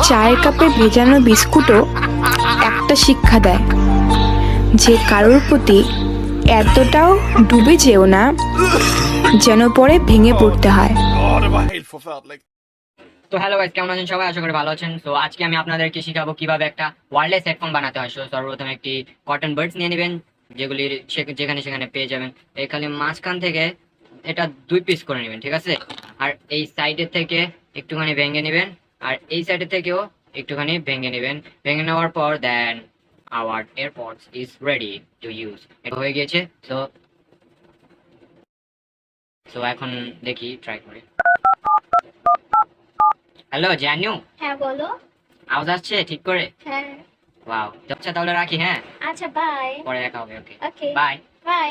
চায়ের কাপে ভেজানো বিস্কুটও একটা শিক্ষা দেয় যে কারোর প্রতি এতটাও ডুবে যেও না যেন পরে ভেঙে পড়তে হয়। তো হ্যালো গাইস, কেমন আছেন সবাই? আশা করি ভালো আছেন। তো আজকে আমি আপনাদেরকে শিখাবো কিভাবে একটা ওয়্যারলেস হেডফোন বানাতে হয়। সর্বপ্রথম একটি কটন বাডস নিয়ে নেবেন, যেগুলি যেখানে সেখানে পেয়ে যাবেন। এখানে মাঝখান থেকে এটা 2 পিস করে নেবেন, ঠিক আছে? আর এই সাইডের থেকে একটুখানি ভেঙে নেবেন, আর এই সাইডের থেকেও একটুখানি ভেঙে নেবেন। ভেঙে নেওয়ার পর then our AirPods is ready to use. এটা হয়ে গিয়েছে। সো এখন দেখি, ট্রাই করি। হ্যালো জানু, হ্যাঁ বলো। আওয়াজ আসছে ঠিক করে? হ্যাঁ। ওয়াও, আচ্ছা তাহলে রাখি। হ্যাঁ, আচ্ছা বাই। পরে দেখা হবে। ওকে, ওকে বাই। বাই।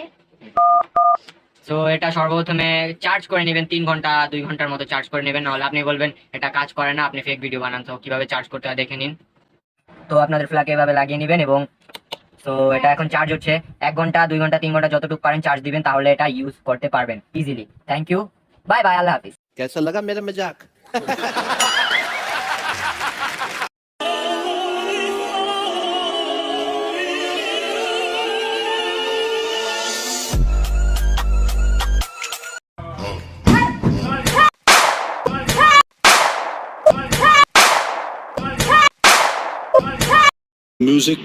সো এটা সর্বপ্রথমে চার্জ করে নেবেন, 3 ঘন্টা 2 ঘন্টার মতো চার্জ করে নেবেন, নাহলে আপনি বলবেন এটা কাজ করে না, আপনি ফেক ভিডিও বানান। তো কিভাবে চার্জ করতে হয় দেখে নিন। তো আপনাদের ফ্ল্যাগে এভাবে লাগিয়ে নেবেন এবং তো এটা এখন চার্জ হচ্ছে। 1 ঘন্টা 2 ঘন্টা 3 ঘন্টা যতটুকু পারেন চার্জ দিবেন, তাহলে এটা ইউজ করতে পারবেন easily. Thank you, bye bye, আল্লাহ হাফিজ। कैसा लगा मेरा मजाक? Music.